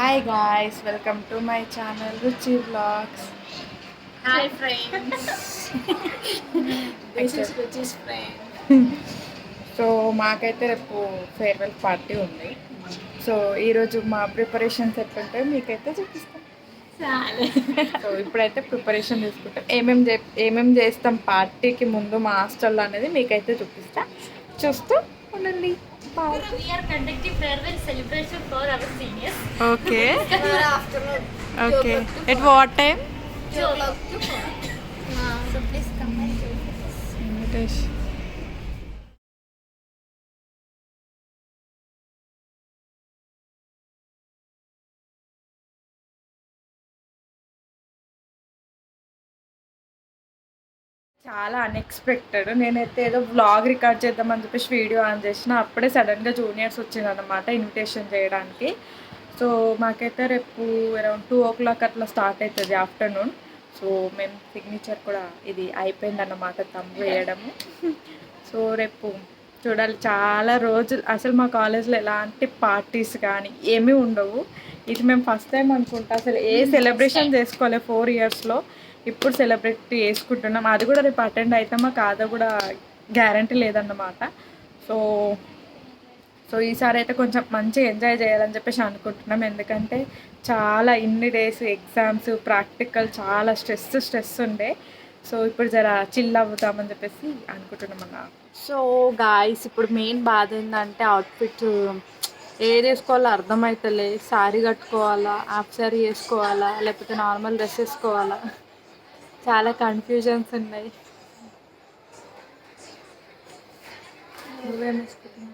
Hi guys, welcome to my channel Ruchi vlogs. Hi friends, this is Ruchi's friend. So మాకైతే రేపు farewell party ఉంది. So ఈరోజు మా preparations ఎట్లుంటాయో మీకైతే చూపిస్తాం. సో ఇప్పుడైతే ప్రిపరేషన్ తీసుకుంటాం. ఏమేమి చేస్తాం పార్టీకి ముందు మా హాస్టల్లో అనేది మీకైతే చూపిస్తా. చూస్తూ ఉండండి. We are conducting farewell celebration for our seniors. Okay Tomorrow afternoon. Okay at what time? 2 o'clock to 4. So please come and join us. చాలా అన్ఎక్స్పెక్టెడ్. నేనైతే ఏదో వ్లాగ్ రికార్డ్ చేద్దామని చెప్పేసి వీడియో ఆన్ చేసిన, అప్పుడే సడన్గా జూనియర్స్ వచ్చిందనమాట ఇన్విటేషన్ చేయడానికి. సో మాకైతే రేపు అరౌండ్ 2 o'clock అట్లా స్టార్ట్ అవుతుంది ఆఫ్టర్నూన్. సో మేము సిగ్నేచర్ కూడా ఇది అయిపోయిందన్నమాట, తంబు వేయడము. సో రేపు చూడాలి. చాలా రోజులు అసలు మా కాలేజ్లో ఎలాంటి పార్టీస్ కానీ ఏమీ ఉండవు. ఇది మేము ఫస్ట్ టైం అనుకుంటా అసలు ఏ సెలబ్రేషన్ చేసుకోవాలి 4 yearsలో. ఇప్పుడు సెలబ్రేట్ చేసుకుంటున్నాం. అది కూడా రేపు అటెండ్ అవుతామా కాదో కూడా గ్యారంటీ లేదన్నమాట. సో సో ఈసారి అయితే కొంచెం మంచిగా ఎంజాయ్ చేయాలని చెప్పేసి అనుకుంటున్నాం. ఎందుకంటే చాలా ఇన్ని డేస్ ఎగ్జామ్స్, ప్రాక్టికల్, చాలా స్ట్రెస్ ఉండే. సో ఇప్పుడు జర చిల్ అవుతామని చెప్పేసి అనుకుంటున్నాం అన్న. సో గాయ్స్, ఇప్పుడు మెయిన్ బాధ ఏంటంటే అవుట్ఫిట్ ఏది వేసుకోవాలో అర్థమవుతలే. శారీ కట్టుకోవాలా, హాఫ్ శారీ వేసుకోవాలా, లేకపోతే నార్మల్ డ్రెస్ వేసుకోవాలా, చాలా కన్ఫ్యూజన్స్ ఉన్నాయి. నువ్వేం వేసుకుంటున్నావు?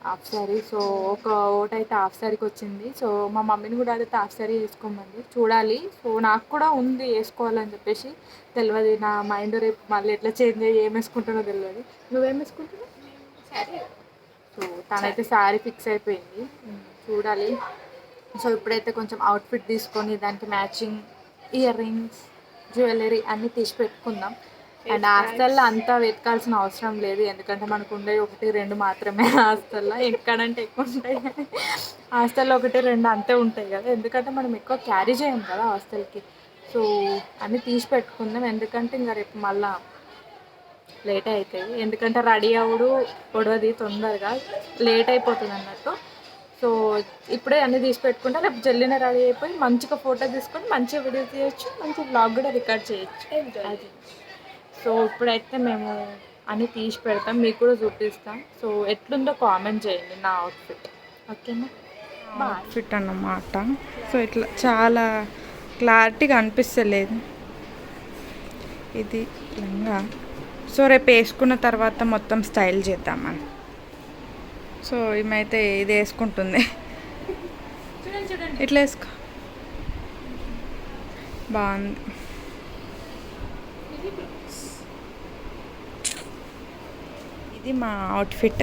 హాఫ్ శారీ. సో ఒకటైతే హాఫ్ శారీకి వచ్చింది. సో మా మమ్మీని కూడా అడిగితే హాఫ్ శారీ వేసుకోమంది. చూడాలి. సో నాకు కూడా ఉంది వేసుకోవాలని చెప్పేసి, తెలియదు నా మైండ్ రేపు మళ్ళీ ఎట్లా చేంజ్ అయ్యి ఏం వేసుకుంటానో తెలియదు. నువ్వేం వేసుకుంటున్నావు? సో తనైతే శారీ ఫిక్స్ అయిపోయింది. చూడాలి. సో ఇప్పుడైతే కొంచెం అవుట్ఫిట్ తీసుకొని దానికి మ్యాచింగ్ ఇయర్ రింగ్స్, జ్యువెలరీ అన్నీ తీసి పెట్టుకుందాం. అండ్ హాస్టల్లో అంతా వెతకాల్సిన అవసరం లేదు, ఎందుకంటే మనకు ఉండేవి 1-2 మాత్రమే హాస్టల్లో. ఎక్కడంటే ఎక్కువ ఉంటాయి కానీ హాస్టల్లో 1-2 అంతే ఉంటాయి కదా, ఎందుకంటే మనం ఎక్కువ క్యారీ చేయం కదా హాస్టల్కి. సో అన్నీ తీసి పెట్టుకుందాం, ఎందుకంటే ఇంకా రేపు మళ్ళీ లేట్ అవుతుంది. ఎందుకంటే రెడీ అవ్వడు పొడవది, తొందరగా లేట్ అయిపోతుంది అన్నట్టు. సో ఇప్పుడే అన్నీ తీసి పెట్టుకుంటే రేపు జల్లిన రెడీ అయిపోయి మంచిగా ఫోటో తీసుకొని మంచిగా వీడియో తీయచ్చు, మంచిగా బ్లాగ్ కూడా రికార్డ్ చేయొచ్చు. అది. సో ఇప్పుడైతే మేము అన్నీ తీసి పెడతాం, మీకు కూడా చూపిస్తాం. సో ఎట్లుందో కామెంట్ చేయండి నా అవుట్ఫిట్. ఓకేనా? అవుట్ఫిట్ అన్నమాట. సో ఇట్లా చాలా క్లారిటీగా అనిపిస్తలేదు ఇది లంగా. సో రేపు వేసుకున్న తర్వాత మొత్తం స్టైల్ చేద్దామని. సో ఈమెయితే ఇది వేసుకుంటుంది. ఇట్లా వేసుకో, బాగుంది. ఇది మా అవుట్ఫిట్.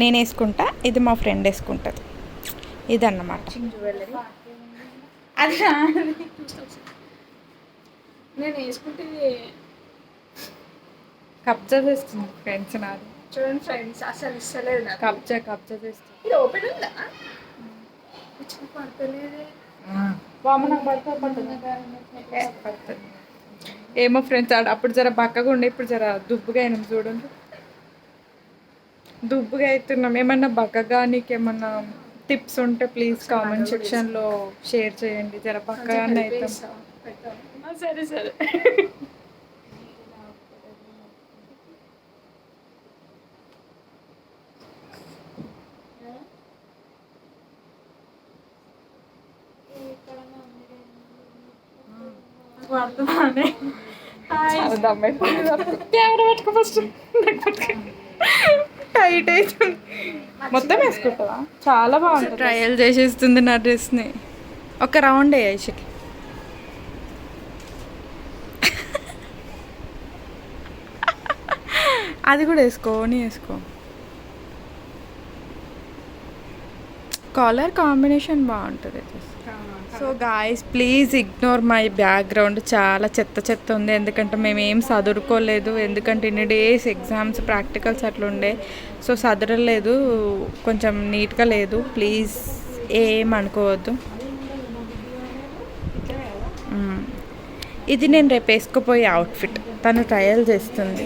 నేను వేసుకుంటా, ఇది మా ఫ్రెండ్ వేసుకుంటుంది. ఇది అన్నమాట. జ్యువెలరీ అది నేను వేసుకుంటే కబ్జా చేస్తుంది ఫ్రెండ్స్. నాది చూడండి ఫ్రెండ్స్, అసలు ఇస్తలేదు నాకు. కబ్జా చేస్తుంది. ఇది ఓపెన్ ఉందా? పడతలేదే. పడుతుంది. ఏమో ఫ్రెండ్స్, అప్పుడు జర బక్కగా ఉండే, ఇప్పుడు జర దుబ్బుగా అయినాం. చూడండి, దుబ్బుగా అవుతున్నాం. ఏమన్నా బక్కగా నీకేమన్నా టిప్స్ ఉంటే ప్లీజ్ కామెంట్ సెక్షన్లో షేర్ చేయండి. జర బక్కగానే అవుతాం. సరే సరే. కెమెరా పెట్టుకో ఫస్ట్. టైట్ అవుతుంది. మొత్తం వేసుకుంటావా? చాలా బాగుంటుంది. ట్రయల్ చేసేస్తుంది నా డ్రెస్ని. ఒక రౌండ్ వేసి అది కూడా వేసుకో, నీ వేసుకో. కలర్ కాంబినేషన్ బాగుంటుంది. So guys please ignore my background, చాలా చెత్త చెత్త ఉంది. ఎందుకంటే మేము ఏం చదువుకోలేదు, ఎందుకంటే ఇన్ని డేస్ ఎగ్జామ్స్ ప్రాక్టికల్స్ అట్లుండే. సో చదవలేదు, కొంచెం నీట్గా లేదు. ప్లీజ్ ఏం అనుకోవద్దు. ఇది నేను రేపు వేసుకుపోయే అవుట్ఫిట్, తను ట్రయల్ చేస్తుంది.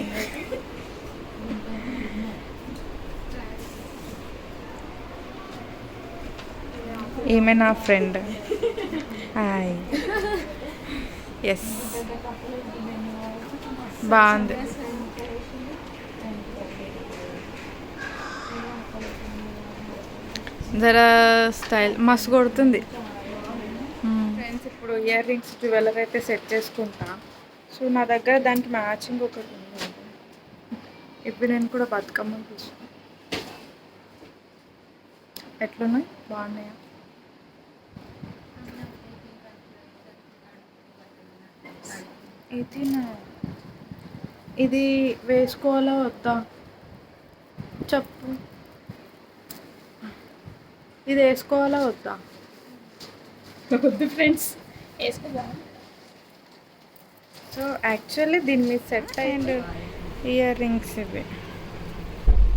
ఈమె నా ఫ్రెండ్. హాయ్. ఎస్ బాగుంది. జరా స్టైల్ మస్తు కొడుతుంది. ఫ్రెండ్స్ ఇప్పుడు ఇయర్ రింగ్స్ జ్యువెలరీ అయితే సెట్ చేసుకుంటా. సో నా దగ్గర దానికి మ్యాచింగ్ ఒకటి ఉంది. ఇప్పుడు నేను కూడా బతుకమ్మని చూసాను. ఎట్లున్నాయి, బాగున్నాయా? ఇది వేసుకోవాలా వద్దా చెప్పు. ఇది వేసుకోవాలా వద్దా? వద్దు ఫ్రెండ్స్, వేసుకుందాం. సో యాక్చువల్లీ దీని మీద సెట్ అయ్యింది ఇయర్ రింగ్స్ ఇవి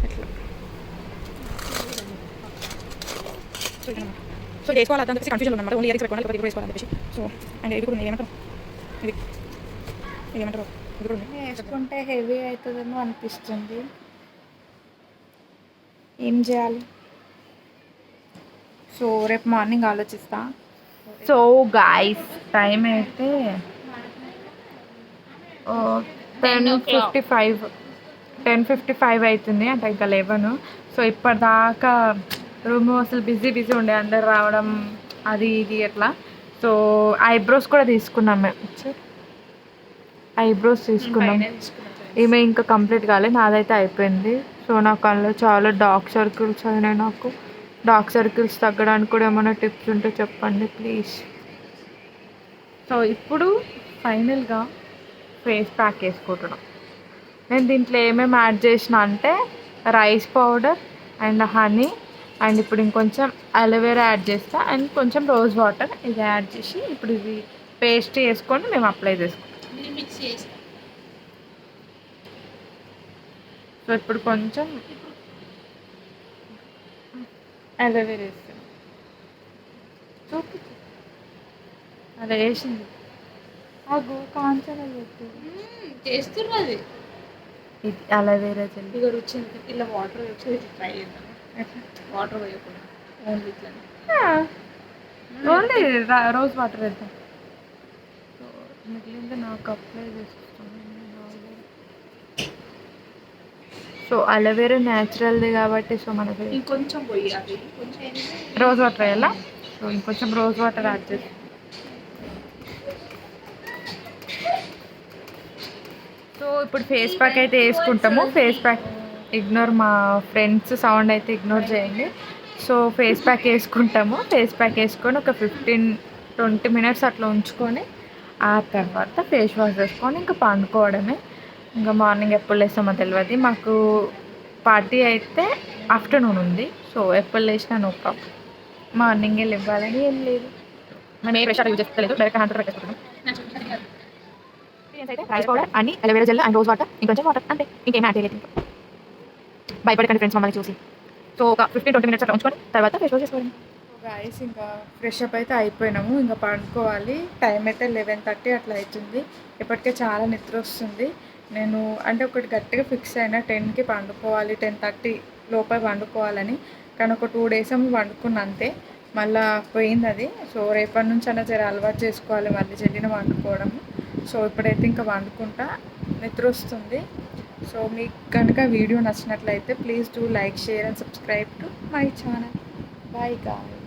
ఇట్లా. సో వేసుకోవాలి అర్థం చెప్పేసి కన్ఫ్యూజన్ ఉన్నమాట. ఓన్లీ ఇయర్ రింగ్స్ పెట్టుకోవాలి, లేకపోతే వేసుకోవాలని చెప్పేసి. సో అండ్ ఇవి కూడా ఉన్నాయి. ఏమంటారు ఇది, ఏమంటారు ఇది కూడా వేసుకుంటే హెవీ అవుతుందేమో అనిపిస్తుంది. ఏం చేయాలి? సో రేపు మార్నింగ్ ఆలోచిస్తా. సో గాయస్ టైం అయితే 10:55 అవుతుంది, అంటే ఇంకా 11. సో ఇప్పటిదాకా రూమ్ అసలు బిజీ ఉండే, అందరు రావడం అది ఇది అట్లా. సో ఐబ్రోస్ కూడా తీసుకున్నాం మేము. ఐబ్రోస్ తీసుకున్నాం. ఈమె ఇంకా కంప్లీట్ కాలేదు, నాదైతే అయిపోయింది. సో నా కళ్ళు చాలా డార్క్ సర్కిల్స్ అయినాయి. నాకు డార్క్ సర్కిల్స్ తగ్గడానికి కూడా ఏమైనా టిప్స్ ఉంటే చెప్పండి ప్లీజ్. సో ఇప్పుడు ఫైనల్గా ఫేస్ ప్యాక్ వేసుకుంటున్నాం. నేను దీంట్లో ఏమేమి యాడ్ చేసిన అంటే rice powder and honey and ఇప్పుడు ఇంకొంచెం అలోవెరా యాడ్ చేస్తా అండ్ కొంచెం రోజ్ వాటర్. ఇది యాడ్ చేసి ఇప్పుడు ఇది పేస్ట్ వేసుకొని మేము అప్లై చేసుకుంటాం. సో ఇప్పుడు కొంచెం అలోవెరా వేస్తాం. చూపి అలా వేసింది అగో కాంచన చేస్తున్నది. ఇది అలోవెరా జెల్. ఇక రుచి ఇలా వాటర్ వచ్చి ట్రై చేద్దాం. వాటర్ పోయకుండా ఓన్లీ ఇట్లా ఓన్లీ రోజ్ వాటర్ వేద్దాం. సో మిగిలింది నాకు అప్లై చేస్తాను. సో అలోవెరా న్యాచురల్ది కాబట్టి సో మనకి ఇంకొంచెం పోయాలి, కొంచెం రోజ్ వాటర్ వేయాలా. సో ఇంకొంచెం రోజ్ వాటర్ యాడ్ చేసి సో ఇప్పుడు ఫేస్ ప్యాక్ అయితే వేసుకుంటాము. ఫేస్ ప్యాక్ ఇగ్నోర్, మా ఫ్రెండ్స్ సౌండ్ అయితే ఇగ్నోర్ చేయండి. సో ఫేస్ ప్యాక్ వేసుకుంటాము. ఫేస్ ప్యాక్ వేసుకొని ఒక 15-20 మినిట్స్ అట్లా ఉంచుకొని ఆ తర్వాత ఫేస్ వాష్ చేసుకొని ఇంకా పండుకోవడమే. ఇంకా మార్నింగ్ ఎప్పుడు లేస్తామో తెలియదు. మాకు పార్టీ అయితే ఆఫ్టర్నూన్ ఉంది. సో ఎప్పుడు లేచినా నో ప్రాబ్లం, మార్నింగే ఇవ్వాలని ఏం లేదు. మనం ఏ ఫ్రెష్ యూజ్ చేసుకోలేదు, డైరెక్ట్ హ్యాండ్ ప్యాక్ వేసుకుంటాం. అయితే రైస్ పౌడర్ అని aloe vera gel and rose water, ఇంకొంచెం వాటర్, అంతే, ఇంకేం యాడ్ చేయలేదు. భయపడకండి ఫ్రెండ్స్ మమ్మల్ని చూసి. సో ఒక 15-20 మినిట్స్ అట్లా ఉంచుకొని తర్వాత ఫేస్ వాష్ చేసుకోవాలి. గాయస్ ఇంకా ఫ్రెష్ అప్ అయితే అయిపోయినాము, ఇంకా పండుకోవాలి. టైం అయితే 11:30 అట్లా అవుతుంది. ఇప్పటికే చాలా నిద్ర వస్తుంది. నేను అంటే ఒకటి గట్టిగా ఫిక్స్ అయినా 10కి పండుకోవాలి, 10:30 లోపల పండుకోవాలని. కానీ ఒక 2 days ఏమో పండుకున్నా అంతే, మళ్ళీ పోయింది అది. సో రేపటి నుంచి అన్న జర అలవాటు చేసుకోవాలి మళ్ళీ జల్దిన వండుకోవడము. సో ఇప్పుడైతే ఇంకా వండుకుంటా, నిద్ర వస్తుంది. సో మీకు కనుక వీడియో నచ్చినట్లయితే please do like, share and subscribe to my channel. Bye guys.